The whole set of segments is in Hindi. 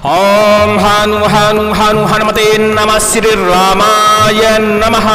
ओम हनु हनु हनु हनुमते नमः श्री रामाय नमः।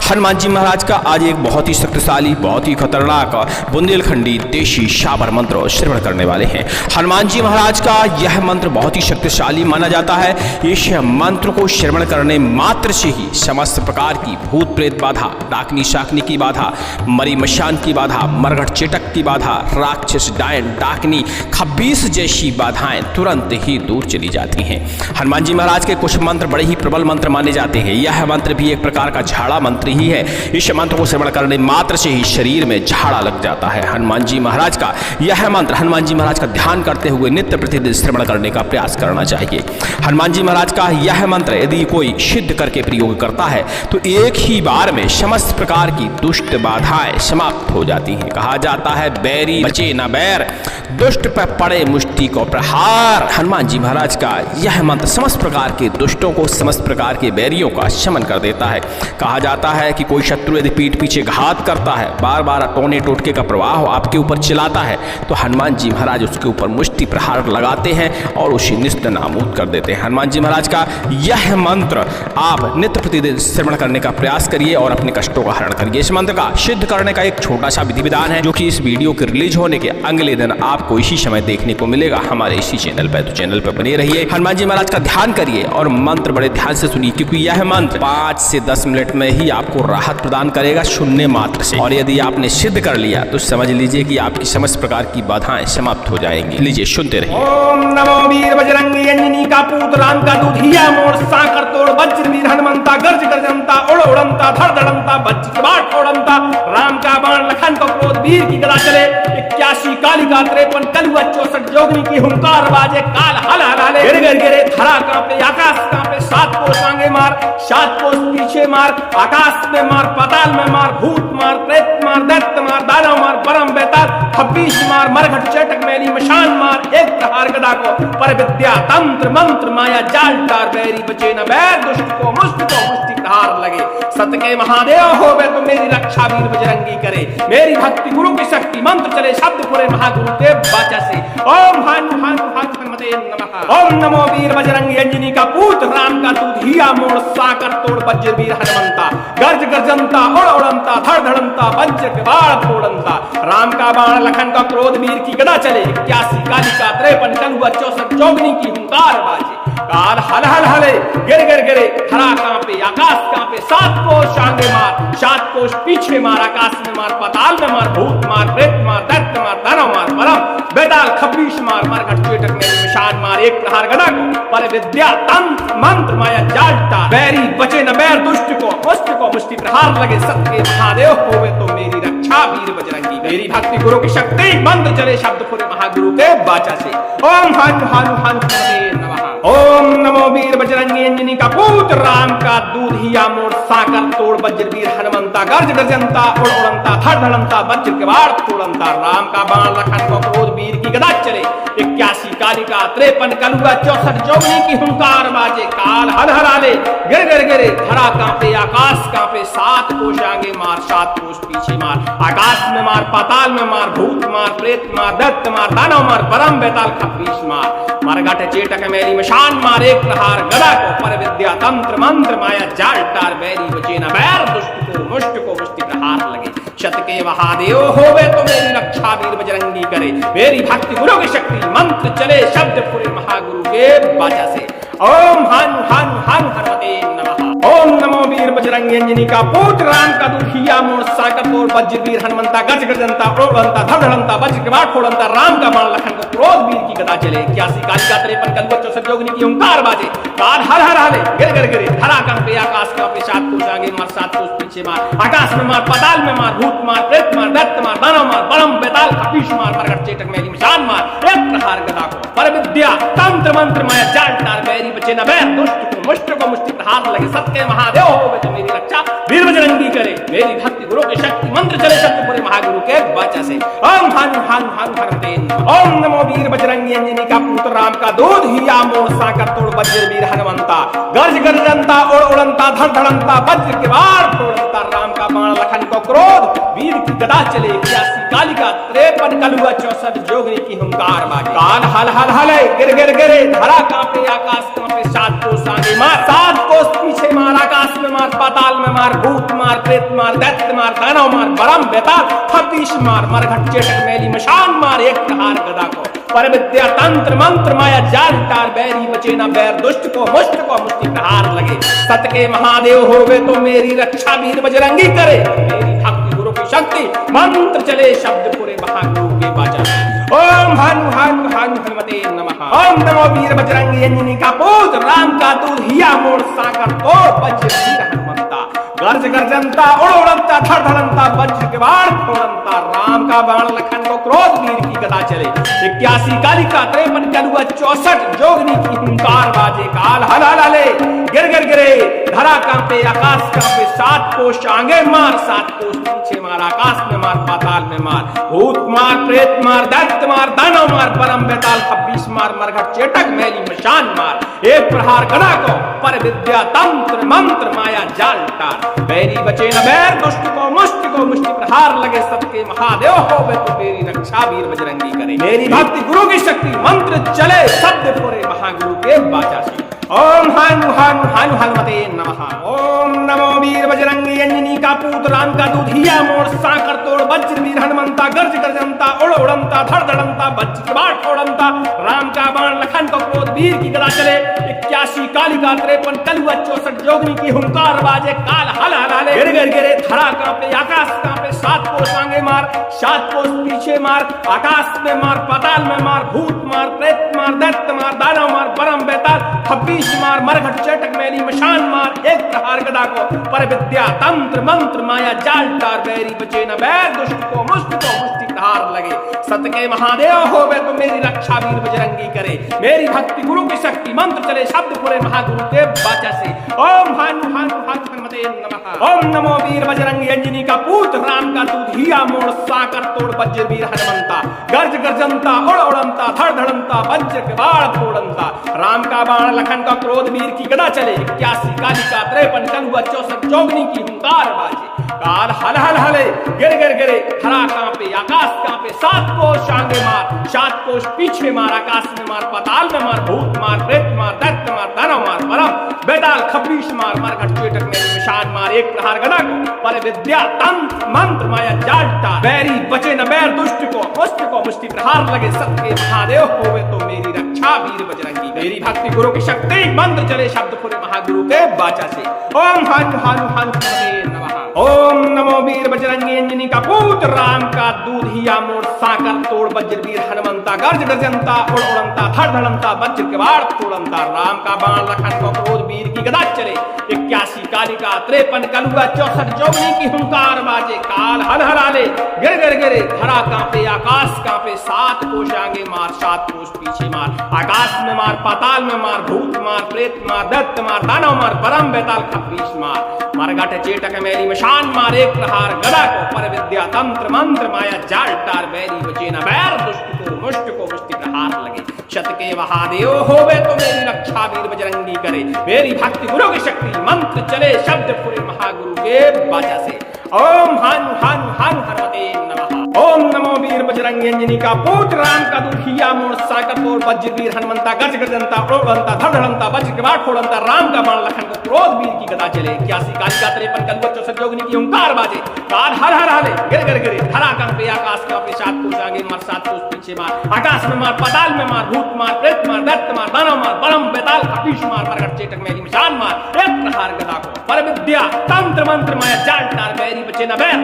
हनुमान जी महाराज का आज एक बहुत ही शक्तिशाली, बहुत ही खतरनाक बुंदेलखंडी देशी शाबर मंत्र श्रवण करने वाले हैं। हनुमान जी महाराज का यह मंत्र बहुत ही शक्तिशाली माना जाता है। इस मंत्र को श्रवण करने मात्र से ही समस्त प्रकार की भूत प्रेत बाधा, डाकनी शाकनी की बाधा, मरी मशान की बाधा, मरघट चेटक की बाधा, राक्षस डायन डाकनी खब्बीस जैसी बाधाएं तुरंत ही दूर चली जाती हैं। हनुमान जी महाराज के कुछ मंत्र बड़े ही प्रबल मंत्र माने जाते हैं। यह मंत्र भी एक प्रकार का झाड़ा मंत्र ही है। इस मंत्र को श्रवण करने मात्र से ही शरीर में झाड़ा लग जाता है। हनुमान जी महाराज का यह मंत्र हनुमान जी महाराज का ध्यान करते हुए नित्य प्रतिदिन श्रवण करने का प्रयास करना चाहिए। हनुमान जी महाराज का यह मंत्र यदि कोई सिद्ध करके प्रयोग करता है तो एक ही बार में समस्त प्रकार की दुष्ट बाधाएं समाप्त हो जाती हैं। कहा जाता है बैरी बचे न बैर, दुष्ट पर पड़े मुष्टि को प्रहार। हनुमान जी महाराज का यह मंत्र समस्त प्रकार के दुष्टों को, समस्त प्रकार के बैरियों का शमन कर देता है। कहा जाता है कि कोई शत्रु यदि पीठ पीछे घात करता है, बार बार टोने टोटके का प्रवाह आपके ऊपर चिल्लाता है, तो हनुमान जी महाराज उसके ऊपर मुष्टि प्रहार लगाते हैं और उसे निस्त नाबूद कर देते हैं। हनुमान जी महाराज का यह मंत्र आप नित्य प्रतिदिन श्रवण करने का प्रयास करिए और अपने कष्टों का हरण करिए। इस मंत्र का सिद्ध करने का एक छोटा सा विधि विधान है जो कि इस वीडियो के रिलीज होने के अगले दिन आपको इसी समय देखने को मिलेगा हमारे इसी चैनल पर। तो चैनल पर बने रहिए, हनुमान जी महाराज का ध्यान करिए और मंत्र बड़े ध्यान से सुनिए, क्योंकि यह मंत्र 5 से 10 मिनट में ही आपको राहत प्रदान करेगा सुनने मात्र से। और यदि आपने सिद्ध कर लिया तो समझ लीजिए कि आपकी समस्त प्रकार की बाधाएं समाप्त हो जाएंगी। लीजिए सुनते रहिए। ओम नमो वीर बजरंगी अंजनी का पूत राम का दूधिया मोड़ साकर तोड़ वज्र वीर हनुमंता गर्ज गर्जनता उड़ उड़ंता धड़ धड़ंता वज्र के बाट उड़ंता राम का बाण लखन को क्रोध वीर की गदा चले 81 कालिका 53 कलुआ 64 जोगनी की हुंकार बाजे काल हल हलाले गिर गिर गिरे धरा कांपे आकाश कांपे 7 कोस आगे मार 7 कोस पीछे मार आकाश में मार पाताल में मार भूत मार प्रेत मार दैत्य मार दानव मार परम बेताल खब्बीस मार मरघट चेटक मैली मशान मार एक प्रहार गदा को पर विद्या तंत्र मंत्र माया जाल टार बैरी बचे न बैर दुष्ट को मुष्ट को मुष्टि प्रहार लगे सत के महादेव होवे तो मेरी रक्षा वीर बजरंगी करे मेरी भक्ति गुरु की शक्ति मंत्र चले शब्द पूरे महागुरु के वाचा से ओम हनु हनु हनुमते नमः। ओम नमो वीर बजरंगी अंजनी का पूत राम का दूधिया मोड़ साकर तोड़ वज्र वीर हनुमंता गर्ज गर्जनता उड़ उड़ंता धड़ धड़ंता वज्र के बाण फोड़ंता राम का बाण लखन का क्रोध वीर की गदा चले 81 कालिका 53 कलुआ 64 जोगनी की हुंकार बाजे काल हल हल हले गिर गिर गिरे धरा कांपे आकाश कांपे 7 कोस आगे मार 7 कोस पीछे मार आकाश में मार पाताल में मार भूत मार प्रेत मार दैत्य मार दानव मार परम बेताल खब्बीस मार मरघट चेटक मेरी निशान मार एक प्रहार गदा को पर विद्या तंत्र मंत्र माया जालता बैरी बचे न बैर दुष्ट को मुष्टि प्रहार लगे सत्य महादेव होवे तो मेरी रक्षा वीर बजरंगी मेरी भक्ति गुरु की शक्ति मंत्र चले शब्द पूरे महागुरु के वाचा से ओम हनु हनु हनुमते नमः। ओम नमो वीर बजरंगी अंजनी का पूत राम का दूधिया मोड़ साकर तोड़ वज्र वीर हनुमंता गर्ज गर्जनता उड़ उड़ंता धड़ धड़ंता वज्र के बाण फोड़ंता राम का बाण लखन को क्रोध वीर की गदा चले 81 कालिका 53 कलुआ 64 जोगनी की हुंकार बाजे काल हल हलाले गिर गिर गिरे धरा कांपे आकाश कांपे 7 कोस आगे मार 7 कोस पीछे मार आकाश में मार पाताल में मार भूत मार प्रेत मार दैत्य मार दानव मार परम बेताल खब्बीस मार मरघट चेटक मैली मशान मार एक प्रहार गदा को पर विद्या तंत्र मंत्र माया जाल टार बैरी बचे न बैर दुष्ट को मुष्टि प्रहार लगे शत के महादेव होवे तो मेरी रक्षा वीर बजरंगी करे मेरी भक्ति गुरु की शक्ति मंत्र चले शब्द पूरे महागुरु के वाचा से ओम हनु हनु हनु हनुमते नमः। ओम नमो वीर बजरंगी अंजनी का पूत राम का दूधिया मोड़ साकर तोड़ वज्र वीर हनुमंता गर्ज गर्जनता उड़ंता धड़ धड़ंता वज्र के बाण फोड़ंता राम का बाण लखन को क्रोध वीर की गदा चले 81 कालिका 53 कलुआ 64 जोगनी की हुंकार बाजे काल हर हर हाले गिर गिर गिरे धरा कांपे आकाश कांपे 7 कोस आगे मार 7 कोस पीछे मार आकाश में मार पाताल में मार भूत मार प्रेत मार दैत्य मार दानव मार परम बेताल खब्बीस मार मरघट चेटक मैली मशान मार एक प्रहार गदा को पर विद्या तंत्र मंत्र माया जाल टार बैरी बचे न बैर दुष्ट को मुष्ट प्रहार लगे सत्य महादेव होवे तो मेरी रक्षा वीर बजरंगी करे मेरी भक्ति गुरु की शक्ति मंत्र चले शब्द पूरे महागुरु के वाचा से। ओम हनु हनु हनु हनुमते नमः। ओम नमो वीर बजरंगी अंजनी का पुत्र राम का दूध हिया मोड़ साकर तोड़ वज्र वीर हनुमंता गर्ज गर्जनता उड़ उड़नता धड़ धड़नता वज्र के वार फोड़नता राम का बाण लखन को क्रोध वीर की गदा चले 81 कालिका 53 कलुआ 64 जोगनी की हुंकार बाजे काल हल हल हले गिर गिर गिरे धरा कांपे आकाश कांपे 7 कोस आगे मार 7 कोस पीछे मार आकाश में मार पाताल में मार भूत मार प्रेत मार दैत्य मार दानव मार बरम बेताल 26 मार मरघट चेटक मैली मशान मार एक प्रहार गदा को पर विद्या तंत्र मंत्र माया जाल टार बैरी बचे न बैर दुष्ट को मुष्टि प्रहार लगे सत के महादेव होवे तो मेरी रक्षा वीर बजरंगी करे मेरी भक्ति गुरु की शक्ति मंत्र चले शब्द पूरे महागुरु के वाचा ओम हनु हनु हनु हनुमते नमः। ओम नमो वीर बजरंगी अंजनी का पुत्र राम का दूध हिया मोड़ साकर तोड़ वज्र वीर हनुमंता गर्ज गर्जनता उड़ उड़नता धड़ धड़नता वज्र के बाण फोड़नता राम का बाण लखन को क्रोध वीर की गदा चले 81 कालिका 53 कलुआ 64 जोगनी की हुंकार बाजे काल हल हल हले गिर गिर गिरे धरा कांपे आकाश कांपे 7 कोस आगे मार 7 कोस पीछे मार आकाश में मार पाताल में मार भूत मार प्रेत मार दैत्य मार दानव मार परम बेताल 26 मार मरघट चेटक मैली मशान मार एक प्रहार गदा को पर विद्या तंत्र मंत्र माया जाल टार बैरी बचे न बैर दुष्ट को मुष्टि प्रहार लगे सबके महादेव होवे तो मेरी रक्षा वीर बजरंगी करे मेरी भक्ति गुरु की शक्ति मंत्र चले शब्द पूरे महागुरु के वाचा से। ओम हनु हनु हनु हनुमते नमः। ओम नमो वीर बजरंगी अंजनी का पुत्र राम का दूध हिया मोड़ साकर तोड़ वज्र वीर हनुमंता गर्ज गर्जनता उड़ उड़नता धड़ धड़नता वज्र के बाण फोड़नता राम का बाण लखन को क्रोध वीर की गदा चले 81 कालिका 53 कलुआ 64 जोगनी की हुंकार बाजे काल हल हल हले गिर गिर गिरे धरा कांपे आकाश कांपे 7 कोस आगे मार 7 कोस पीछे मार आकाश में मार पाताल में मार भूत मार प्रेत मार दैत्य मार दानव मार परम बेताल 26 मार मरघट चेटक मैली मशान मार एक प्रहार गदा को पर विद्या तंत्र मंत्र माया जाल टार बैरी बचे न बैर दुष्ट को मुष्टि प्रहार लगे सत के महादेव होवे तो मेरी रक्षा वीर बजरंगी करे मेरी भक्ति गुरु की शक्ति मंत्र चले शब्द पूरे महागुरु के वाचा से। ओम हनु हनु हनु हनुमते नमः। ओम नमो वीर बजरंगी अंजनी का पुत्र राम का दूध हिया मोड़ साकर तोड़ वज्र वीर हनुमंता गर्ज गर्जनता उड़ उड़नता धड़ धड़नता वज्र के बाण फोड़नता राम का बाण लखन का क्रोध वीर की गदा चले 81 कालिका 53 कलुआ 64 जोगनी की हुंकार बाजे काल हल हल हले गिर गिर गिरे धरा कांपे आकाश कांपे 7 कोस आगे मार 7 कोस पीछे मार आकाश में मार पाताल में मार भूत मार प्रेत मार दैत्य मार दानव मार परम बेताल 26 मार मरघट चेटक मैली मशान मार एक प्रहार गदा को पर विद्या तंत्र मंत्र माया जाल टार बैरी बचे न बैर दुष्ट को मुष्टि प्रहार लगे सबके महादेव होवे तो मेरी रक्षा वीर बजरंगी मेरी भक्ति गुरु की शक्ति मंत्र चले शब्द पूरे महागुरु के वाचा से। ओम हनु हनु हनुमते नमः। ओम नमो वीर बजरंगी अंजनी का पुत्र राम का दूध हिया मोड़ साकर तोड़ वज्र वीर हनुमंता गर्ज गर्जनता उड़ उड़नता धड़ धड़नता वज्र के बाण फोड़नता राम का बाण लखन को क्रोध वीर की गदा चले 81 कालिका 53 कलुआ 64 जोगनी की हुंकार बाजे काल हल हल हले गिर गिर गिरे धरा कांपे आकाश कांपे 7 कोस आगे मार 7 कोस पीछे मार आकाश में मार पाताल में मार भूत मार प्रेत मार दैत्य मार दानव मार परम बेताल 26 मार मरघट चेटक मैली मशान मार एक प्रहार गदा को पर विद्या तंत्र मंत्र माया जाल टार बैरी बचे न बैर दुष्ट को मुष्टि प्रहार लगे शत के महादेव होवे तो मेरी रक्षा वीर बजरंगी करे मेरी भक्ति गुरु की शक्ति मंत्र चले शब्द पूरे महागुरु के वाचा से। ओम हनु हनु हनु हनुमते नमः। ओम नमो वीर बजरंगी अंजनी का पुत्र राम का दूध हिया मोड़ साकर तोड़ वज्र वीर हनुमंता गर्ज गर्जनता उड़ उड़नता धड़ धड़नता वज्र के बाण फोड़नता राम का बाण लखन को क्रोध वीर की गदा चले 81 कालिका 53 कलुआ 64 जोगनी की हुंकार बाजे काल हर हर हले गिर गिर गिरे धरा कांपे आकाश कांपे 7 कोस आगे मार 7 कोस पीछे मार आकाश में मार पाताल में मार भूत मार प्रेत मार दैत्य मार दानव मार बरम बेताल 26 मार मरघट चेटक मैली मशान मार एक प्रहार गदा को पर विद्या तंत्र मंत्र माया जाल टार बैरी बचे न बैर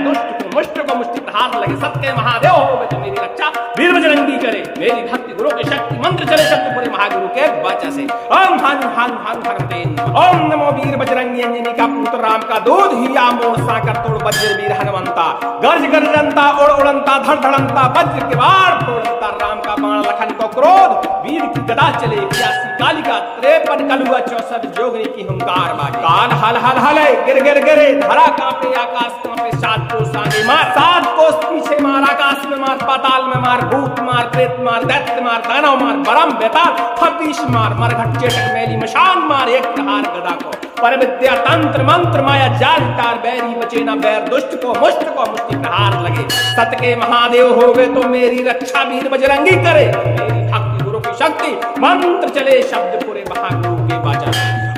दुष्ट को मुष्टि प्रहार लगे सत्य महादेव होवे तो मेरी रक्षा वीर बजरंगी करे मेरी भक्ति गुरु की शक्ति मंत्र चले शब्द पूरे महागुरु के वाचा से। ओम हनु हनु हनु हनुमते नमः। ओम नमो वीर बजरंगी अंजनी का पुत्र राम का दूध हिया मोड़ साकर तोड़ वज्र वीर हनुमंता गर्ज गर्जनता उड़ उड़नता धड़ धड़नता वज्र के बाण फोड़नता राम का बाण लखन को क्रोध वीर की गदा चले 81 कालिका 53 कलुआ 64 जोगनी की हुंकार बाजे। काल हल हल हले गिर गिर गिरे धरा कांपे आकाश कांपे 7 कोस आगे मार 7 कोस पीछे मार आकाश में मार पाताल में मार भूत मार प्रेत मार दैत्य मार दानव मार बरम बेताल खबीश मार मरघट चेटक मैली मशान मार एक प्रहार गदा को पर विद्या तंत्र मंत्र माया जाल तार बैरी बचे न बैर दुष्ट को मुष्ट मुष्टि प्रहार लगे। सत के महादेव होवे तो मेरी रक्षा वीर बजरंगी करे। मेरी भक्ति गुरु की शक्ति मंत्र चले शब्द पूरे महागुरु के बाजा।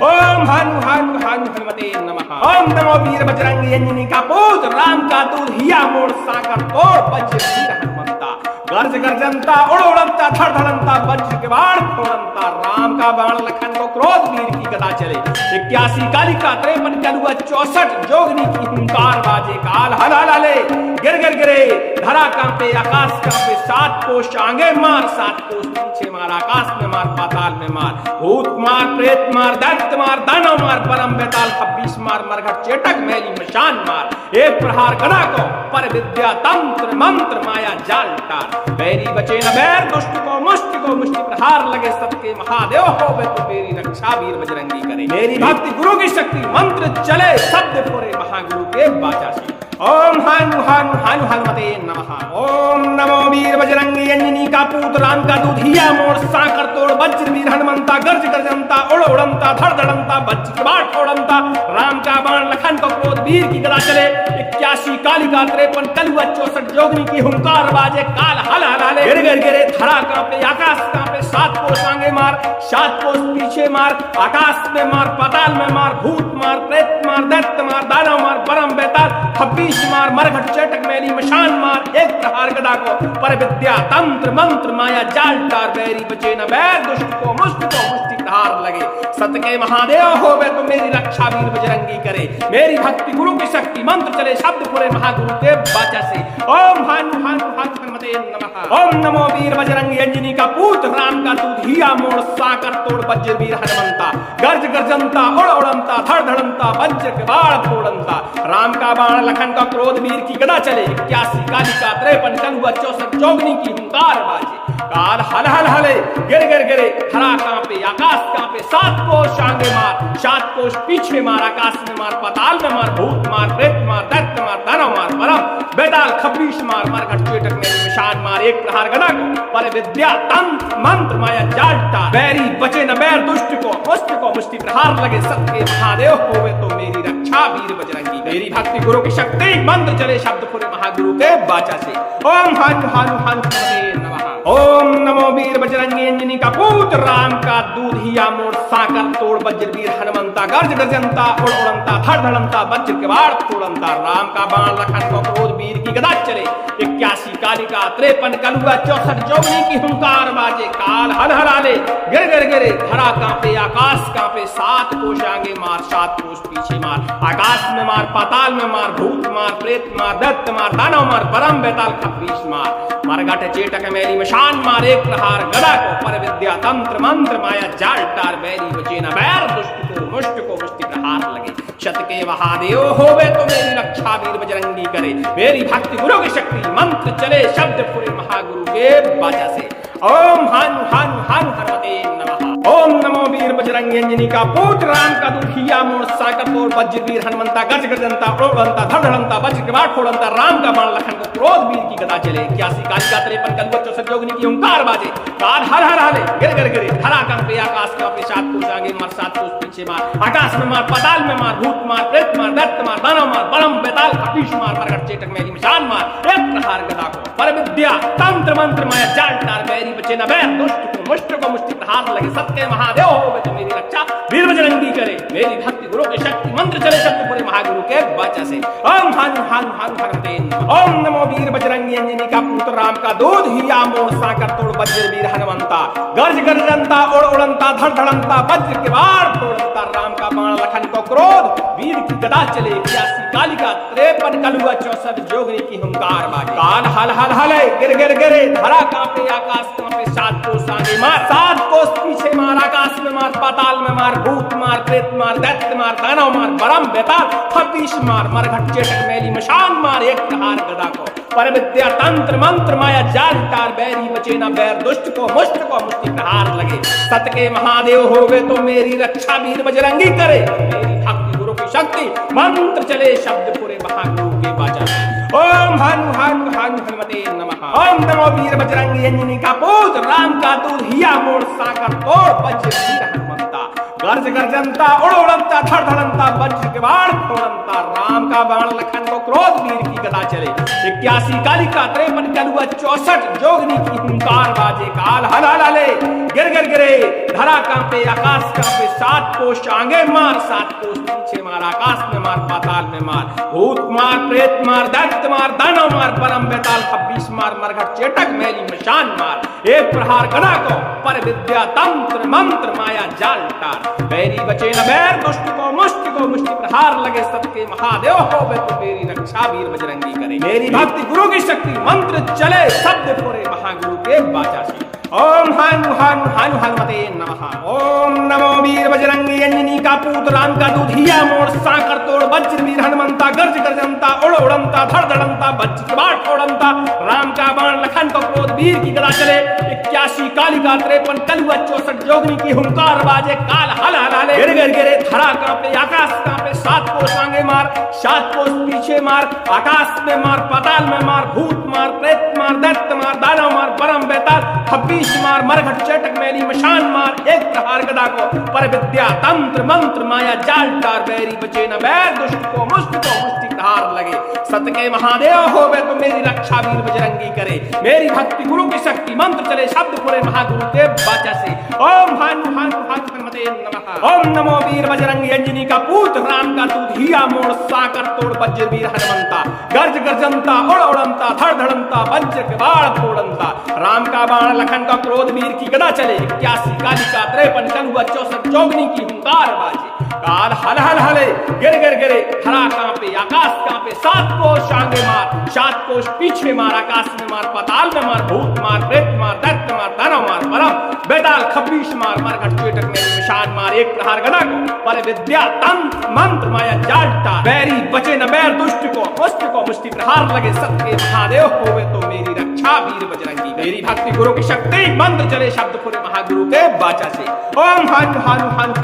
ओम हनु हनु हनु हनुमते नमः। ओम नमो वीर बजरंगी अंजनी का पूत राम का दूध हिया मोड़ साकर तोड़ वज्र वीर हनुमंता गर्ज गर्जनता उड़ उड़नता धड़ धड़नता वज्र के बाण फोड़नता राम का बाण लखन को क्रोध वीर की गदा चले। 81 कालिका 53 कलुआ 64 जोगनी की हुंकार बाजे। काल हल हल हले गिर गिर गिरे धरा कांपे आकाश कांपे 7 कोश आगे मार 7 कोश पीछे मार आकाश में मार पाताल में मार भूत मार प्रेत मार दैत्य मार दानव मार परम बेताल खबीश मार मरघट चेटक मैली मशान मार एक प्रहार गदा को पर विद्या तंत्र मंत्र माया जाल टार बैरी बचे न बैर दुष्ट को मुष्टि प्रहार लगे। सबके महादेव होवे तो मेरी रक्षा वीर बजरंगी करे। मेरी भक्ति गुरु की शक्ति मंत्र चले शब्द पूरे महागुरु के बाजा से। ओम हनु हनु हनु हनुमते नमः। ओम नमो वीर बजरंगी अंजनी का पूत राम का दूध हिया मोड़ साकर तोड़ वज्र वीर हनुमंता गर्ज गर्जनता उड़ उड़नता धड़ धड़नता वज्र के बाट फोड़नता राम का बाण लखन को क्रोध वीर की गदा चले। 81 कालिका 53 कलुआ 64 जोगनी की हुंकार बाजे। काल हल हल हले गिर गिर गिरे धरा कांपे आकाश कांपे 7 कोस आगे मार 7 कोस पीछे मार आकाश में मार पाताल में मार भूत मार प्रेत मार दैत्य मार दानव मार परम बेताल खबीश मार मरघट चेटक मैली मशान मार एक प्रहार गदा को पर विद्या तंत्र मंत्र माया जाल टार बैरी बचे न बैर दुष्ट को मुष्टि प्रहार लगे। सत के महादेव होवे तो मेरी रक्षा वीर बजरंगी करे। मेरी भक्ति गुरु की शक्ति मंत्र चले शब्द पूरे महागुरु के बाचा से। ओम हनु हनु हनु हनुमते नमः। ओम नमो वीर बजरंगी अंजनी का पूत राम का दूध हिया मोड़ साकर तोड़ वज्र वीर हनुमंता गर्ज गर्जनता उड़ उड़नता धड़ धड़नता वज्र के बाण फोड़नता राम का बाण लखन का क्रोध वीर की गदा चले। 81 कालिका 53 कलुआ 64 जोगनी की हुंकार बाजे। काल हल हल हले गिर गिर गिरे धरा कांपे आकाश कांपे 7 कोश आगे मार 7 कोश पीछे मार आकाश में मार पाताल में मार भूत मार प्रेत मार दैत्य मार दानव मार परम बेताल खबीश मार मरघट चेटक मैली मशान मार एक प्रहार गदा को पर विद्या तंत्र मंत्र माया जाल टार बैरी बचे न बैर दुष्ट को मुष्टि प्रहार लगे। सबके महादेव होवे तो मेरी रक्षा वीर बजरंगी। मेरी भक्ति गुरु की शक्ति मंत्र चले शब्द पूरे महागुरु के बाचा से। ओम हनु हनु हनु नमः। ओम नमो वीर बजरंगी अंजनी का पूत राम का दूध हिया मोड़ साकर तोड़ वज्र वीर हनुमंता गर्ज गर्जनता उड़ उड़नता धड़ धड़नता वज्र के बाण फोड़नता राम का बाण लखन को क्रोध वीर की गदा चले। 81 कालिका 53 कलुआ 64 जोगनी की हुंकार बाजे। काल हल हल हले गिर गिर गिरे धरा कांपे आकाश कांपे 7 कोश आगे मार 7 कोश पीछे मार आकाश में मार पाताल में मार भूत मार प्रेत मार दैत्य मार दानव मार परम बेताल खबीश मार मरघट चेटक मैली मशान मार एक प्रहार गदा को पर विद्या तंत्र मंत्र माया जाल टार बैरी बचे न बैर दुष्ट को मुष्टि प्रहार लगे। शत के महादेव होवे तो मेरी रक्षा वीर बजरंगी करे। मेरी भक्ति गुरु की शक्ति मंत्र चले शब्द पूरे महागुरु के बाजा से। ओम हनु हनु हनु हनुमते नमः। ओम नमो वीर बजरंगी अंजनी का पूत राम का दूध हिया मोड़ साकर तोड़ वज्र वीर हनुमंता गर्ज गर्जनता उड़ उड़नता धड़ धड़नता वज्र के बाण फोड़नता राम का बाण लखन को क्रोध वीर की गदा चले। 81 कालिका 53 कलुआ 64 जोगनी की हुंकार बाजे। काल हर हर हले गिर गिर गिरे धरा कांपे आकाश कांपे 7 कोश आगे मार 7 कोश पीछे मार आकाश में मार पाताल में मार भूत मार प्रेत मार दैत्य मार दानव मार बलम बेताल खबीश मार मरघट चेटक मैली मशान मार एक प्रहार गदा को पर विद्या तंत्र मंत्र माया जाल टार बैरी बचे न बैर दुष्ट को मुष्टि प्रहार लगे। सबके महादेव होवे तो मेरी रक्षा वीर बजरंगी करे। मेरी भक्ति गुरु की शक्ति मंत्र चले शब्द पूरे महागुरु के बाचा से। ओम हनु हनु हनु हनुमते नमः। ओम नमो वीर बजरंगी अंजनी का पुत्र राम का दूध हिया मोड़ साकर तोड़ वज्र वीर हनुमंता गर्ज गर्जनता उड़ उड़नता धड़ धड़नता वज्र के बाण फोड़नता राम का बाण लखन को क्रोध वीर की गदा चले। 81 कालिका 53 कलुआ 64 जोगनी की हुंकार बाजे। काल हल हल हले गिर गिर गिरे धरा कांपे आकाश कांपे 7 कोस आगे मार 7 कोस पीछे मार आकाश में मार पाताल में मार भूत मार प्रेत मार दैत्य मार दानव मार बरम बेताल खबीश मार मरघट चेटक मैली मशान मार एक प्रहार गदा को पर विद्या तंत्र मंत्र माया जाल टार बैरी बचे न बैर दुष्ट को मुष्ट प्रहार लगे। सत के महादेव होवे तो मेरी रक्षा वीर बजरंगी करे। मेरी भक्ति गुरु की शक्ति मंत्र चले शब्द पूरे महागुरु के बाजा। ओम हनु हनु हनु हनुमते नमः। ओम नमो वीर बजरंगी अंजनी का पूत राम का दूध हिया मोड़ साकर तोड़ वज्र वीर हनुमंता। गर्ज गर्जनता उड़ उड़नता धड़ धड़नता वज्र के बाण फोड़नता। राम का बाण लखन को क्रोध वीर की गदा चले। 81 कालिका 53 कलुआ 64 जोगनी की हुंकार बाजे। काल हलाले गिर गिर गिरे धरा कांपे आकाश कांपे। 7 कोष आगे मार 7 कोष पीछे मार। आकाश में मार पाताल में मार। भूत मार प्रेत मार दैत्य मार दानव मार परम बेताल 26 मार मरघट चेटक मैली मशान मार। एक प्रहार गदा को पर विद्या तंत्र मंत्र माया जाल टार। बैरी बचे न बैर दुष्ट को मुष्टि प्रहार लगे। सत के महादेव होवे तो मेरी रक्षा वीर बजरंगी करे। मेरी भक्ति गुरु की शक्ति मंत्र चले शब्द पूरे महागुरु के बाजा से। ओम हनु हनु हनु हनुमते नमः। ओम नमो वीर बजरंगी अंजनी का पूत राम का दूध हिया मोड़ साकर तोड़ वज्र वीर हनुमंता। गर्ज गर्जनता उड़ उड़नता धड़ धड़नता वज्र के बाण फोड़नता। राम का बाण लखन को क्रोध वीर की गदा चले। 81 कालिका 53 कलुआ 64 जोगनी की हुंकार बाजे। काल हल हलाले गिर गिर गिरे धरा कांपे आकाश कांपे। 7 कोष आगे मार 7 कोष पीछे मार। आकाश में मार पाताल में मार। भूत मार प्रेत मार दैत्य मार दानव मार परम बेताल 26 मार मरघट चेटक मैली मशान मार। एक प्रहार गदा को पर विद्या तंत्र मंत्र माया जाल टार। बैरी बचे न बैर दुष्ट को मुष्टि प्रहार लगे। सत के महादेव होवे तो मेरी रक्षा वीर बजरंगी करे। मेरी भक्ति गुरु की शक्ति मंत्र चले शब्द पूरे महागुरु के बाचा से। ओम हनु हनु हनु हनुमते नमः। ओम नमो वीर बजरंगी अंजनी का पूत राम का दूध हिया मोड़ साकर तोड़ वज्र वीर हनुमंता। गर्ज गर्जनता उड़ उड़नता धड़ धड़नता वज्र के बाण फोड़नता। राम का बाण लखन का क्रोध वीर की गदा चले। 81 कालिका 53 कलुआ 64 जोगनी की हुंकार बाजे। काल हल हल हले गिर गिर गिरे धरा कांपे आकाश कांपे। 7 कोष आगे मार 7 कोष पीछे मार। आकाश में मार पाताल में मार। भूत मार प्रेत मार दैत्य मार दानव मार परम बेताल 26 मार मरघट चेटक मैली मशान मार। एक प्रहार गदा को पर विद्या तंत्र मंत्र माया जाल टार। बैरी बचे न बैर दुष्ट को मुष्टि प्रहार लगे। सत के महादेव होवे तो मेरी रक्षा वीर बजरंगी। मेरी भक्ति गुरु की शक्ति मंत्र चले शब्द पूरे महागुरु के बाचा से। ओम हनु हनु हनु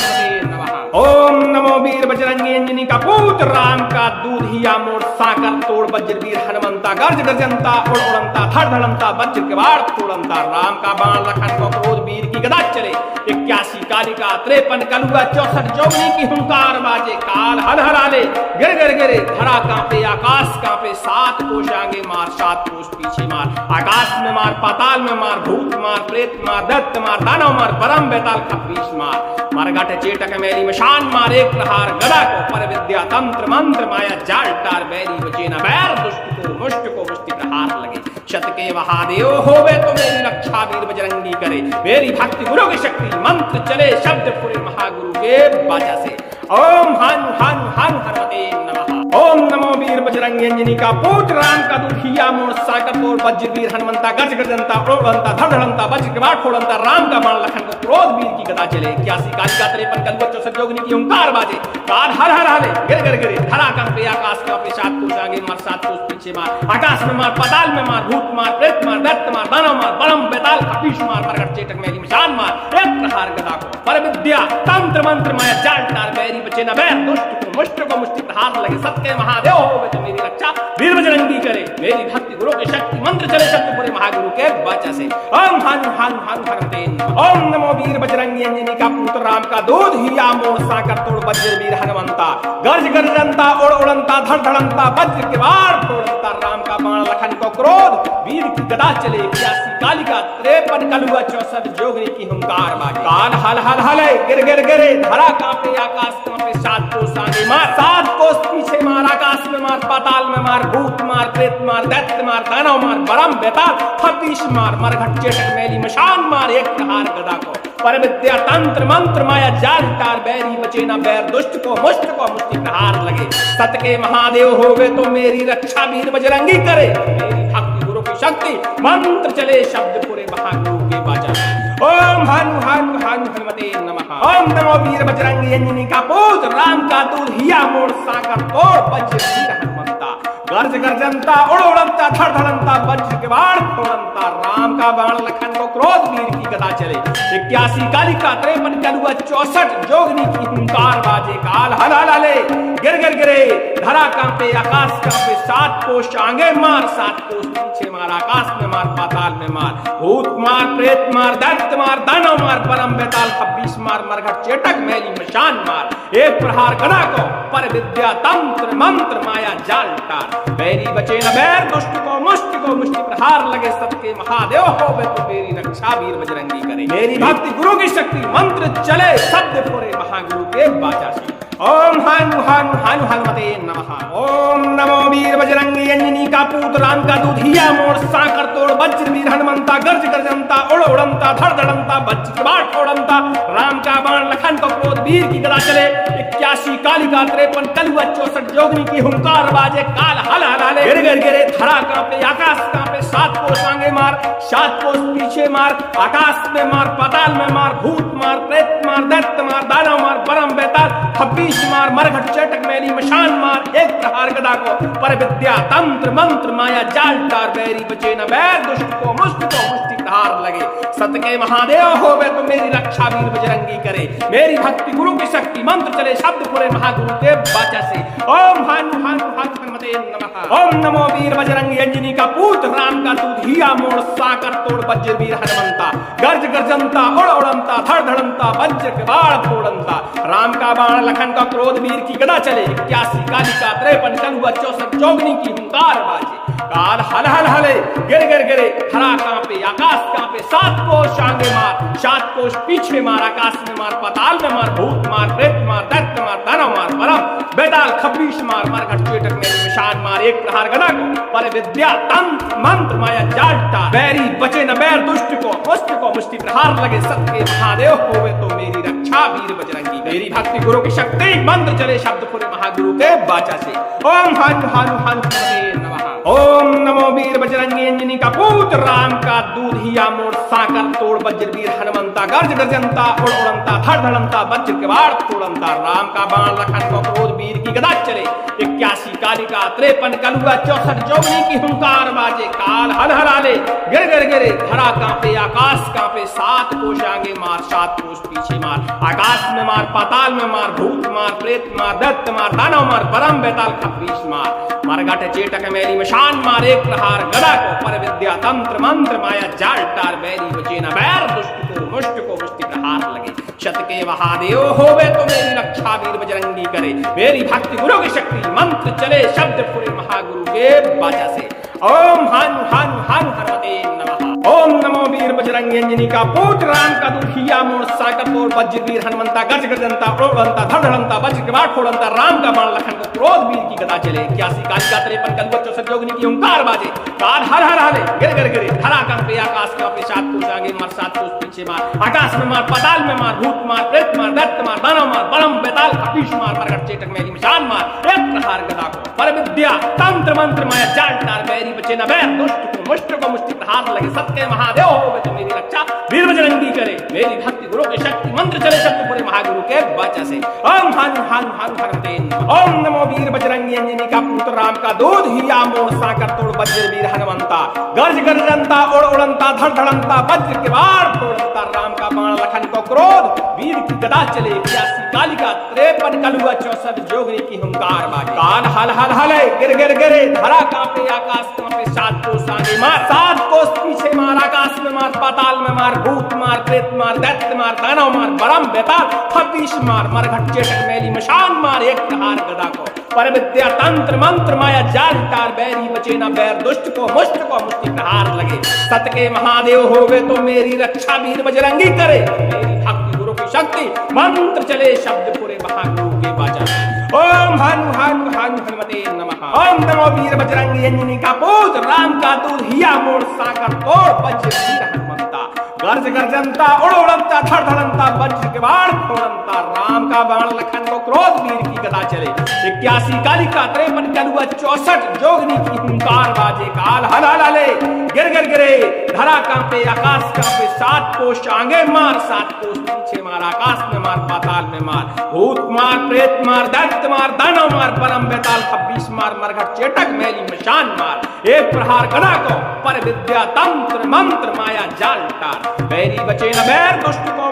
नमः। ओम नमो वीर बजरंगी अंजनी का पूत राम का दूध हिया मोड़ साकर तोड़ वज्र वीर हनुमंता। गर्ज गर्जनता उड़ उड़नता धड़ धड़नता वज्र के बाण फोड़नता। राम का बाण लखन को क्रोध वीर की गदा चले। 81 कालिका 53 कलुआ 64 जोगनी की हुंकार बाजे। काल हल हलाले गिर गिर गिरे धरा कांपे आकाश कांपे। 7 कोष आगे मार 7 कोष पीछे मार। आकाश में मार पाताल में मार। भूत मार प्रेत मार दैत्य मार दानव मार परम बेताल 26 मार मरघट चेटक मैली मशान मार। एक प्रहार गदा को पर विद्या तंत्र मंत्र माया जाल टार। बैरी बचे न बैर दुष्ट को मुष्टि प्रहार लगे। शत के महादेव होवे तो मेरी रक्षा वीर बजरंगी करे। मेरी भक्ति गुरु की शक्ति मंत्र चले शब्द पूरे महागुरु के बाजा से। ओम हनु हनु हनु हनुमते नमः। ओम नमो वीर बजरंगी अंजनी का पूत राम का दूध हिया मोड़ साकर तोड़ वज्र वीर हनुमंता। गर्ज गर्जनता उड़ उड़नता धड़ धड़नता वज्र के बाण फोड़नता। राम का बाण लखन को क्रोध वीर की गदा चले। 81 कालिका 53 कलुआ 64 जोगनी की हुंकार बाजे। काल हल हल हले गिर गिर गिरे धरा कांपे आकाश कांपे। 7 कोष आगे मार 7 कोष पीछे मार। आकाश में मार पाताल में मार। भूत मार प्रेत मार दैत्य मार दानव मार परम बेताल 26 मार मरघट चेटक मैली मशान मार। एक प्रहार गदा को पर विद्या तंत्र मंत्र माया जाल टार। बैरी बचे न बैर दुष्ट को मुष्टि प्रहार लगे। सत के महादेव होवे तो मेरी रक्षा वीर बजरंगी करे। मेरी भक्ति गुरु की शक्ति मंत्र चले शब्द पूरे महागुरु के बाचा से। ओम हनु हनु हनु हनुमते नमः। ओम नमो वीर बजरंगी अंजनी का पुत्र राम का दूध हिया मोड़ साकर तोड़ वज्र वीर हनुमंता। गर्ज गर्जनता उड़ उड़नता धड़ धड़नता वज्र के बाण फोड़नता। राम का बाण लखन को क्रोध वीर की गदा चले। 81 कालिका 53 कलुआ 64 जोगनी की हुंकार बाजे। काल हल हल हले गिर गिर गिरे धरा कांपे आकाश कांपे। 7 कोष आगे मार 7 कोष पीछे मार। आकाश में मार पाताल में मार। भूत मार प्रेत मार दैत्य मार दानव मार परम बेताल 26 मार मरघट चेटक मैली मशान मार। एक प्रहार गदा को पर विद्या तंत्र मंत्र माया जाल टार। बैरी बचे न बैर दुष्ट को मुष्टि प्रहार लगे। सत के महादेव होवे तो मेरी रक्षा वीर बजरंगी करे। मेरी भक्ति गुरु की शक्ति मंत्र चले शब्द पूरे महागुरु के बाजा। ओम हनु हनु हनु हनुमते नमः। ओम नमो वीर बजरंगी अंजनी का पूत राम का दूध हिया मोड़ साकर तोड़ वज्र वीर हनुमंता। गर्ज गर्जनता उड़ उड़नता धड़ धड़नता वज्र के बाण फोड़नता राम का बाण लखन को क्रोध वीर की गदा चले 81 कालिका 53 कलुआ 64 जोगनी की हुंकार बाजे काल हल हल हले गिर गिर गिरे धरा कांपे आकाश कांपे 7 कोष आगे मार 7 कोष पीछे मार आकाश में मार पाताल में मार भूत मार प्रेत मार दैत्य मार दानव मार परम बेताल 26 मार मरघट चेटक मैली मशान मार एक प्रहार गदा को पर विद्या तंत्र मंत्र माया जाल टार बैरी बचे न बैर दुष्ट को मुष्टि प्रहार लगे सबके महादेव होवे तो मेरी रक्षा वीर बजरंगी करे मेरी भक्ति गुरु की शक्ति मंत्र चले शब्द पूरे महागुरु के बाजा से ओम हानु हानु हानु हनुमते नमः ओम नमो वीर बजरंगी अंजनी का पूत राम का दूध हिया मोड़ साकर तोड़ वज्र वीर हनुमंता गर्ज गर्जनता उड़ उड़नता धड़ धड़नता वज्र के बाट फोड़नता राम का बाण लखन को क्रोध वीर की गदा चले 81 कालिका 53 कलुआ 64 जोगनी की हुंकार बाजे काल हल हल हले गिर गिर गिरे धरा कांपे आकाश कांपे 7 कोष आगे मार 7 कोष पीछे मार आकाश में मार पाताल में मार भूत मार प्रेत मार दैत्य मार दानव मार परम बेताल 26 मार मरघट चटक मैली मशान मार एक प्रहार गदा को पर विद्या तंत्र मंत्र माया जाल टार बैरी बचे न बैर दुष्ट को मुष्टि प्रहार लगे सत के महादेव होवे तो मेरी रक्षा वीर बजरंगी करे मेरी भक्ति गुरु की शक्ति मंत्र चले शब्द पूरे महागुरु के बाचा से ओम हानु हानु हानु हनुमते नमः ओम नमो वीर बजरंगी अंजनी का पूत राम का दूध हिया मोड़ साकर तोड़ वज्र वीर हनुमंता गर्ज गर्जनता उड़ उड़नता धड़ धड़नता वज्र के बाण फोड़नता राम का बाण लखन का क्रोध वीर की गदा चले 81 कालिका 53 कलुआ 64 जोगनी की हुंकार बाजे काल हल हल हले गिर गिर गिरे हरा कांपे आकाश कांपे 7 कोष आगे मार 7 कोष पीछे मार आकाश में मार पाताल में मार भूत मार प्रेत मार दैत्य मार दानव मार परम बेताल 26 मार मरघट चेटक मैली मशान मार एक प्रहार गदा को पर विद्या तंत्र मंत्र माया जाल टार बैरी बचे न बैर दुष्ट को मुष्टि प्रहार लगे सत्य महादेव होवे तो मेरी रक्षा वीर बजरंगी मेरी भक्ति गुरु की शक्ति मंत्र चले शब्द पूरे महागुरु के बाचा से ओम हानु हानु हानु नमः ओम नमो वीर बजरंगी अंजनी का पूत राम का दूध हिया मोड़ साकर तोड़ वज्र वीर हनुमंता गर्ज गर्जनता उड़ उड़नता धड़ धड़नता वज्र के बाण फोड़नता राम का बाण लखन को क्रोध वीर की गदा चले 81 कालिका 53 कलुआ 64 जोगनी की हुंकार बाजे काल हल हल हले गिर गिर गिरे धरा कांपे आकाश कांपे 7 कोष आगे मार 7 कोष पीछे मार आकाश में मार पाताल में मार भूत मार प्रेत मार दैत्य मार दानव मार परम बेताल 26 मार मरघट चेटक मैली मशान मार एक प्रहार गदा को पर विद्या तंत्र मंत्र माया जाल टार बैरी बचे न बैर दुष्ट को मुष्टि प्रहार लगे शत के महादेव होवे तो मेरी रक्षा वीर बजरंगी करे मेरी भक्ति गुरु की शक्ति मंत्र चले शब्द पूरे महागुरु के बाजा से ओम हानु हानु हानु हनुमते नमः ओम नमो वीर बजरंगी अंजनी का पूत राम का दूध हिया मोड़ साकर तोड़ वज्र वीर हनुमंता गर्ज गर्जनता उड़ उड़नता धड़ धड़नता वज्र के बाण फोड़नता राम का बाण लखन को क्रोध वीर की गदा चले 81 कालिका 53 कलुआ 64 जोगनी की हुंकार बाजे काल हर हर हले गिर गिर गिरे धरा कांपे आकाश कांपे 7 कोष आगे मार 7 कोष पीछे मार आकाश में मार पाताल में मार भूत मार प्रेत मार दैत्य मार दानव मार परम बेताल 26 मार मरघट चेटक मैली मशान मार एक प्रहार गदा को पर विद्या तंत्र मंत्र माया जाल टार बैरी बचे न बैर दुष्ट को मुष्टि प्रहार लगे सत्य महादेव होवे तो मेरी रक्षा वीर बजरंगी करे मेरी भक्ति गुरु की शक्ति मंत्र चले शब्द पूरे महागुरु के बाचा से ओम हानु हानु हानु हनुमते ओम नमो वीर बजरंगी अंजनी का पुत्र राम का दूध हिया मोड़ साकर तोड़ वज्र वीर हनुमंता गर्ज गर्जनता उड़ उड़नता धड़ धड़नता वज्र के बाण फोड़नता राम का बाण लखन को क्रोध वीर की गदा चले 81 कालिका 53 कलुआ 64 जोगनी की हुंकार बाजे काल हल हल हले गिर गिर गिरे धरा कांपे आकाश कांपे 7 कोष आगे मार 7 कोष पीछे मार आकाश में मार पाताल में मार भूत मार प्रेत मार दैत्य मार दानव मार परम बेताल 26 मार मरघट चेटक मैली मशान मार एक प्रहार गदा को पर विद्या तंत्र मंत्र माया जाल टार बैरी बचे न बैर दुष्ट को मुष्टि प्रहार लगे सत के महादेव होवे तो मेरी रक्षा वीर बजरंगी करे मेरी भक्ति गुरु की शक्ति मंत्र चले शब्द पूरे महागुरु के बाजा ओम हानु हानु हानु हनुमते नमः ओम नमो वीर बजरंगी अंजनी का पूत राम का दूध हिया मोड़ साकर तोड़ वज्र वीर हनुमंता गर्ज गर्जनता उड़ उड़नता धड़ धड़नता वज्र के बाण फोड़नता राम का बाण लखन को क्रोध वीर की गदा चले 81 कालिका 53 कलुआ 64 जोगनी की हुंकार बाजे काल हल हल हले गिर गिर गिरे धरा कांपे आकाश कांपे 7 कोष आगे मार 7 कोष पीछे मार आकाश में मार पाताल में मार भूत मार प्रेत मार दैत्य मार दानव मार परम बेताल 26 मार मरघट चेटक मैली मशान मार एक प्रहार गदा को पर विद्या तंत्र मंत्र माया जाल टार बैरी बचे न बैर दुष्ट को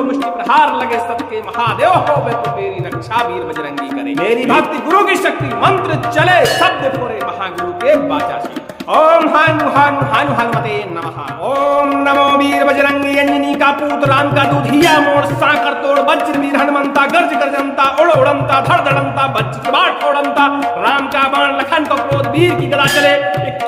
मुष्टि प्रहार लगे सबके महादेव होवे तो मेरी रक्षा वीर बजरंगी करे मेरी भक्ति गुरु की शक्ति मंत्र चले शब्द पूरे महागुरु के बाचा से ओम हनु हनु हनु हनुमते नमः ओम नमो वीर बजरंगी अंजनी का पूत राम का दूधिया मोड़ साकर तोड़ वज्र वीर हनुमंता गर्ज गर्जनता उड़ उड़नता धड़ धड़नता वज्र के बाण फोड़नता राम का बाण लखन को क्रोध वीर की गदा चले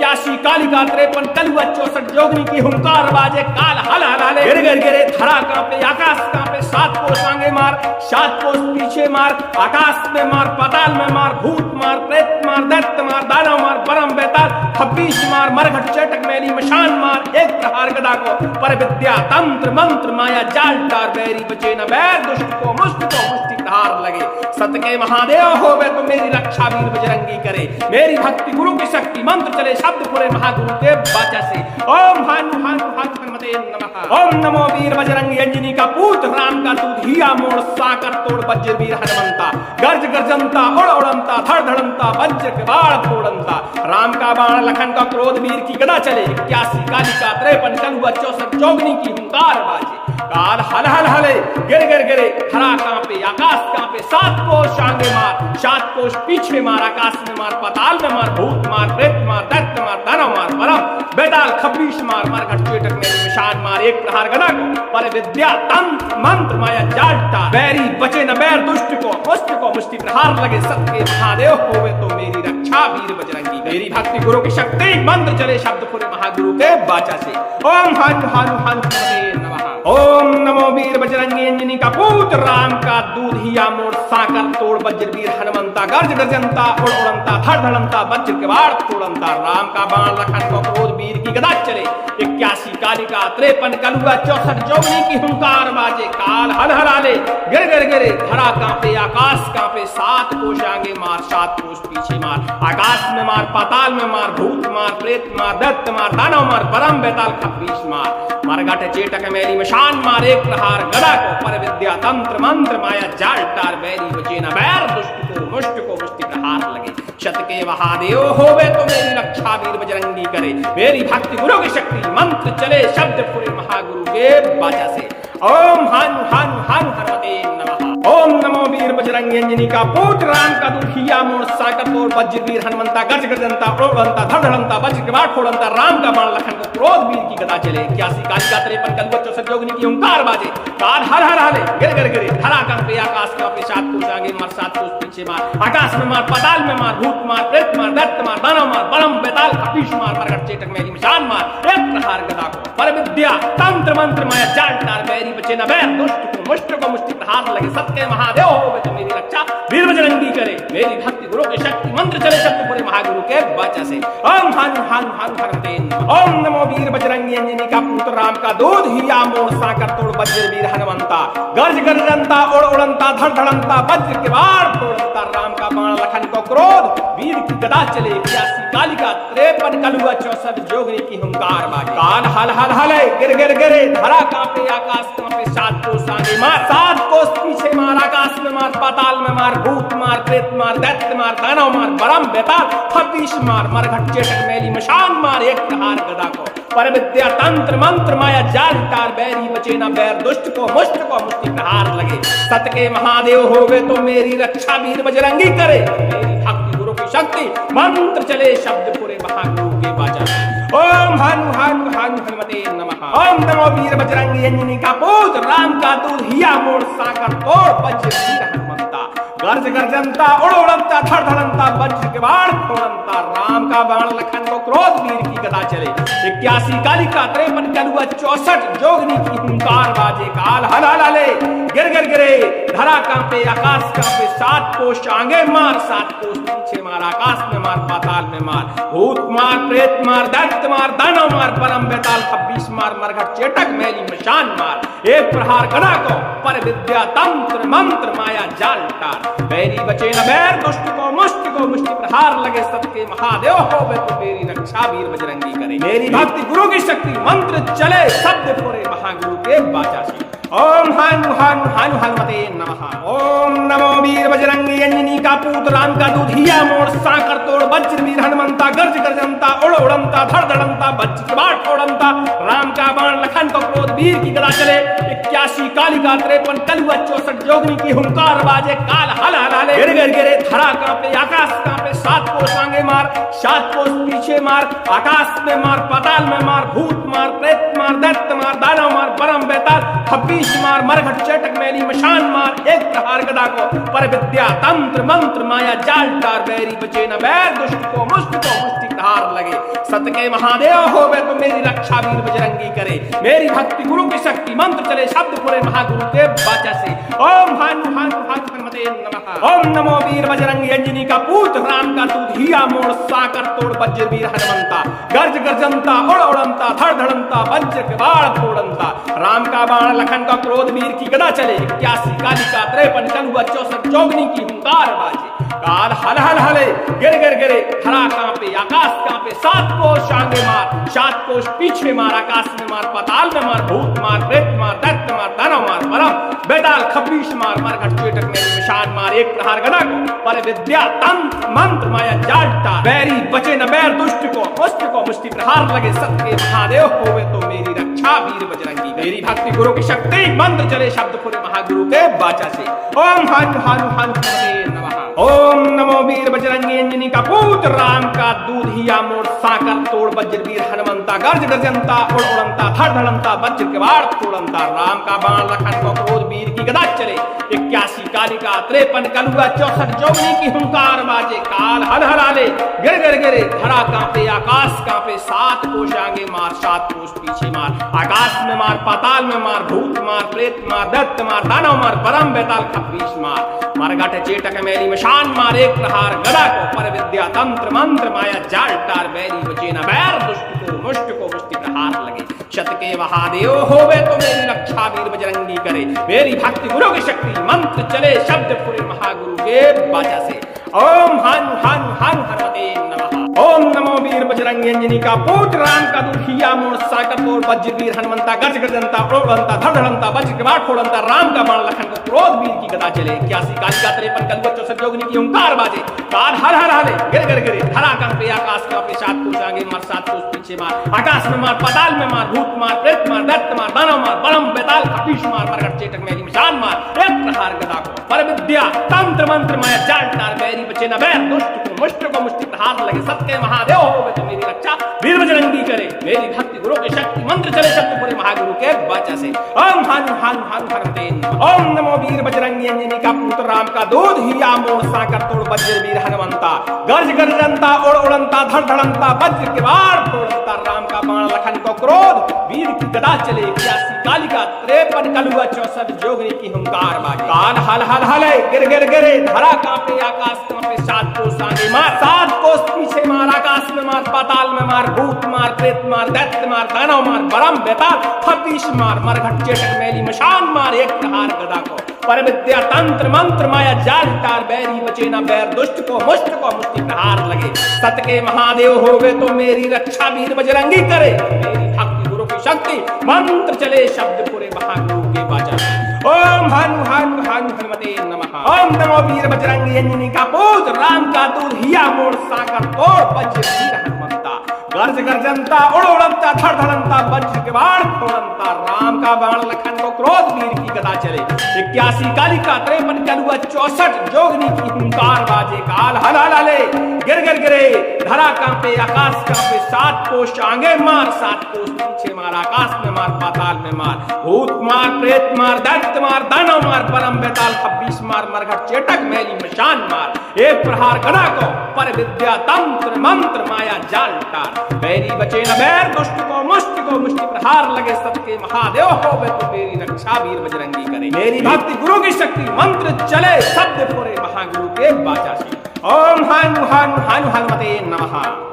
81 कालिका 53 कलुआ 64 जोगनी की हुंकार बाजे काल हल हल हले गिर गिर गिरे धरा कांपे आकाश कांपे 7 कोष आगे मार 7 कोष पीछे मार आकाश में मार पाताल में मार भूत मार प्रेत मार दैत्य मार दानव मार परम बेताल 26 मार मरघट चेटक मैली मशान मार एक प्रहार गदा को पर विद्या तंत्र मंत्र माया जाल टार बैरी बचे न बैर दुष्ट को मुष्टि प्रहार लगे सत के महादेव होवे तो मेरी रक्षा वीर बजरंगी करे मेरी भक्ति गुरु की शक्ति मंत्र चले शब्द पूरे महागुरु के बाचा से ओम हनु हनु हनुमते नमः ओम नमो वीर बजरंगी अंजनी का पूत राम का दूध हिया मोड़ साकर तोड़ वज्र वीर हनुमंता गर्ज गर्जनता उड़ उड़नता धड़ धड़नता वज्र के बाण फोड़नता राम का बाण लखन का क्रोध वीर की गदा चले 81 कालिका 53 कलुआ 64 जोगनी की हुंकार बाजे काल हल हल हले गिर गिर गिरे धरा कांपे आकाश कांपे 7 कोष आगे मार 7 कोष पीछे मार आकाश में मार पाताल में मार भूत मार प्रेत मार दैत्य मार दानव मार परम बेताल 26 मार मरघट चेटक में निशान मार एक प्रहार गदा को पर विद्या तंत्र मंत्र माया जाल टार बैरी बचे न बैर दुष्ट को मुष्टि प्रहार लगे सबके महादेव होवे तो मेरी रक्षा वीर बजरंगी मेरी भक्ति गुरु की शक्ति मंत्र चले शब्द पूरे महागुरु के बाचा से ओम हनु हनु हनुमते नमः ओम नमो वीर बजरंगी अंजनी का पूत राम का दूध हिया मोड़ साकर तोड़ वज्र वीर हनुमंता गर्ज गर्जनता उड़ उड़नता धड़ धड़नता वज्र के बाण फोड़नता राम का बाण लखन को क्रोध वीर की गदा चले 81 कालिका 53 कलुआ 64 जोगनी की हुंकार बाजे काल हल हल हले गिर गिर गिरे धरा कांपे आकाश कांपे 7 कोष आगे मार 7 कोष पीछे मार आकाश में मार पाताल में मार भूत मार प्रेत मार दैत्य मार दानव मार परम बेताल 26 मार मरघट चेटक मैली मशान मार एक प्रहार गदा को पर विद्या तंत्र मंत्र माया जाल टार बैरी बचे न बैर दुष्ट को मुष्टि प्रहार लगे शत के महादेव होवे तो मेरी रक्षा वीर बजरंगी करे मेरी भक्ति गुरु की शक्ति मंत्र चले शब्द पूरे महागुरु के बाचा से ओम हनु हनु हनु हनुमते नमः ओम नमो वीर बजरंगी अंजनी का पूत राम का दूध हिया मोड़ साकर तोड़ वज्र वीर हनुमंता गर्ज गर्जनता उड़ उड़नता धड़ धड़नता वज्र के बाण फोड़नता राम का बाण लखन को क्रोध वीर की गदा चले 81 कालिका 53 कलुआ 64 जोगनी की हुंकार बाजे काल हर हर हले गिर गिर गिरे धरा कांपे आकाश कांपे 7 कोष आगे मार 7 कोष पीछे मार आकाश में मार पाताल में मार भूत मार प्रेत मार दैत्य मार दानव मार परम बेताल 26 मार मरघट चेटक मैली मशान मार एक प्रहार गदा को पर विद्या तंत्र मंत्र माया जाल टार बैरी बचे न बैर दुष्ट को मुष्टि प्रहार लगे सबके महादेव होवे तो मेरी रक्षा वीर बजरंगी करे मेरी भक्ति गुरु की शक्ति मंत्र चले शब्द पूरे महागुरु के बाचा से ओम हनु हनु हनु हनुमते ओम नमो वीर बजरंगी अंजनी का पुत्र राम का दूध हिया मोड़ साकर तोड़ वज्र वीर हनुमंता गर्ज गर्जनता उड़ उड़नता धड़ धड़नता वज्र के बाण फोड़नता राम का बाण लखन को क्रोध वीर की गदा चले 81 कालिका 53 कलुआ 64 जोगनी की हुंकार बाजे काल हल हल हले गिर गिर गिरे धरा कांपे आकाश कांपे 7 कोष आगे मार 7 कोष पीछे मार आकाश में मार पाताल में मार भूत मार प्रेत मार दैत्य मार दानव मार परम बेताल 26 मार मरघट चेटक मैली मशान मार एक प्रहार गदा को पर विद्या तंत्र मंत्र माया जाल टार बैरी बचे न बैर दुष्ट को मुष्टि प्रहार लगे सत के महादेव होवे तो मेरी रक्षा वीर बजरंगी करे मेरी भक्ति गुरु की शक्ति मंत्र चले शब्द पूरे महागुरु के बाचा ओम हनु हनु हनु हनुमते नमः ओम नमो वीर बजरंगी अंजनी का पूत राम का दूध हिया मोड़ साकर तोड़ वज्र वीर हनुमंता गर्ज गर्जनता उड़ उड़नता धड़ धड़नता वज्र के बाण फोड़नता राम का बाण लखन को क्रोध वीर की गदा चले 81 कालिका 53 कलुआ 64 जोगनी की हुंकार बाजे काल हल हल हले गिर गिर गिरे धरा कांपे आकाश कांपे 7 कोष आगे मार 7 कोष पीछे मार आकाश में मार पाताल में मार भूत मार प्रेत मार दैत्य मार दानव मार परम बेताल 26 मार मरघट चेटक मैली मशान मार एक प्रहार गदा को पर विद्या तंत्र मंत्र माया जाल टार बैरी बचे न बैर दुष्ट को मुष्टि प्रहार लगे सबके महादेव होवे तो मेरी रक्षा वीर बजरंगी करे मेरी भक्ति गुरु की शक्ति मंत्र चले शब्द पूरे महागुरु के बाचा से ओम हनु हनु हनु हनुमते नमः ओम नमो वीर बजरंगी अंजनी का पूत राम का दूध हिया मोड़ साकर तोड़ वज्र वीर हनुमंता गर्ज गर्जनता उड़ उड़नता धड़ धड़नता वज्र के बाट फोड़नता राम का बाण लखन को क्रोध वीर की गदा चले 81 कालिका 53 कलुआ 64 जोगनी की हुंकार बाजे काल हल हल हले गिर गिर गिरे धरा कांपे आकाश कांपे 7 कोष आगे मार 7 कोष पीछे मार आकाश में मार पाताल में मार भूत मार प्रेत मार दैत्य मार दानव मार परम बेताल 26 मार मरघट चेटक मैली मशान मार एक प्रहार गदा को पर विद्या तंत्र मंत्र माया जाल टार बैरी बचे न बैर दुष्ट को मुष्टि प्रहार लगे सत के महादेव होवे तो मेरी रक्षा वीर बजरंगी करे मेरी भक्ति गुरु की शक्ति मंत्र चले शब्द पूरे महागुरु के बाचा से ओम हनु हनु हनुमते नमः ओम नमो वीर बजरंगी अंजनी का पूत राम का दूध हिया मोड़ साकर तोड़ वज्र वीर हनुमंता गर्ज गर्जनता उड़ उड़नता धड़ धड़नता वज्र के बाण फोड़नता राम का बाण लखन का क्रोध वीर की गदा चले 81 कालिका 53 कलुआ 64 जोगनी की हुंकार बाजे काल हल हल हले गिर गिर गिरे धरा कांपे आकाश कांपे 7 कोष आगे मार 7 कोष पीछे मार आकाश में मार पाताल में मार भूत मार प्रेत मार दैत्य मार दानव मार परम बेताल 26 मार मरघट चेटक मैली मशान मार एक प्रहार गदा को पर विद्या तंत्र मंत्र माया जाल टार बैरी बचे न बैर दुष्ट को मुष्टि प्रहार लगे सत्य महादेव होवे तो मेरी रक्षा वीर बजरंगी मेरी भक्ति गुरु की शक्ति मंत्र चले शब्द पूरे महागुरु के बाचा से ओम हनु हनु हनुमते नमः ओम नमो वीर बजरंगी अंजनी का पूत राम का दूध हिया मोड़ साकर तोड़ वज्र वीर हनुमंता गर्ज गर्जनता उड़ उड़नता धड़ धड़नता वज्र के बाण फोड़नता राम का बाण लखन को क्रोध वीर की गदा चले 81 कालिका 53 कलुआ 64 जोगनी की हुंकार बाजे काल हल हल हले गिर गिर गिरे धरा कांपे आकाश कांपे 7 कोष आगे मार 7 कोष पीछे मार आकाश में मार पाताल में मार भूत मार प्रेत मार दैत्य मार दानव मार परम बेताल 26 मार मरघट चेटक मैली मशान मार एक प्रहार गदा को पर विद्या तंत्र मंत्र माया जाल टार बैरी बचे न बैर दुष्ट को मुष्टि प्रहार लगे शत के महादेव होवे तो मेरी रक्षा वीर बजरंगी करे मेरी भक्ति गुरु की शक्ति मंत्र चले शब्द पूरे महागुरु के बाचा से ओम हनु हनु हनु हनुमते नमः ओम नमो वीर बजरंगी अंजनी का पूत राम का दूध हिया मोड़ साकर तोड़ वज्र वीर हनुमंता गर्ज गर्जनता उड़नता धड़ धड़नता वज्र के बाण फोड़नता राम का बाण लखन को क्रोध वीर की गदा चले 81 कालिका 53 कलुआ 64 जोगनी की हुंकार बाजे काल हल हल हले गिर गिर गिरे धरा कांपे आकाश कांपे 7 कोष आगे मार 7 कोष पीछे मार आकाश में मार पाताल में मार भूत मार प्रेत मार दैत्य मार दानव मार परम बेताल 26 मार मरघट चेटक मैली मशान मार एक प्रहार गदा को पर विद्या तंत्र मंत्र माया जाल टार बैरी बचे न बैर दुष्ट को मुष्टि प्रहार लगे सत्य महादेव होवे तो मेरी रक्षा वीर बजरंगी करे मेरी भक्ति गुरु की शक्ति मंत्र चले शब्द पूरे महागुरु के बाचा से ओम हनु हनु हनु हनुमते ओम नमो वीर बजरंगी अंजनी का पुत्र राम का दूध हिया मोड़ साकर तोड़ वज्र वीर हनुमंता गर्ज गर्जनता उड़ उड़नता धड़ धड़नता वज्र के बाण फोड़नता राम का बाण लखन को क्रोध वीर की गदा चले 81 कालिका 53 कलुआ 64 जोगनी की हुंकार बाजे काल हल हल हले गिर गिर गिरे धरा कांपे आकाश कांपे 7 कोष आगे मार 7 कोष पीछे मार आकाश में मार पाताल में मार भूत मार प्रेत मार दैत्य मार दानव मार परम बेताल 26 मार मरघट चेटक मैली मशान मार एक प्रहार गदा को पर विद्या तंत्र मंत्र माया जाल टार बैरी बचे न बैर दुष्ट को मुष्टि प्रहार लगे सत के महादेव होवे तो मेरी रक्षा वीर बजरंगी करे मेरी भक्ति गुरु की शक्ति मंत्र चले शब्द पूरे महागुरु के बाजा ओम हनु हनु हनु हनुमते नमः ओम नमो वीर बजरंगी अंजनी का पूत राम का दूध हिया मोड़ साकर तोड़ वज्र वीर हनुमंता गर्ज गर्जनता उड़ उड़नता धड़ धड़नता वज्र के बाण फोड़नता राम का बाण लखन को क्रोध वीर की गदा चले 81 कालिका 53 कलुआ 64 जोगनी की हुंकार बाजे काल हल हल हले गिर गिर गिरे धरा कांपे आकाश कांपे 7 कोष आगे मार 7 कोष पीछे मार मार, आकाश में मार, पाताल में मार, भूत मार, प्रेत मार, दैत्य मार, दानव मार, परम बेताल 26 मार, मरघट चेटक मैली मशान मार, एक प्रहार गदा को पर विद्या तंत्र मंत्र माया जाल टार, बैरी बचे न बैर, दुष्ट को मुष्टि प्रहार लगे सबके, महादेव हो वे तो मेरी रक्षा वीर बजरंगी करे, मेरी भक्ति गुरु की शक्ति मंत्र चले शब्द पूरे महागुरु के बाजा से। ओम हनु हनु हनु हनुमते नमः।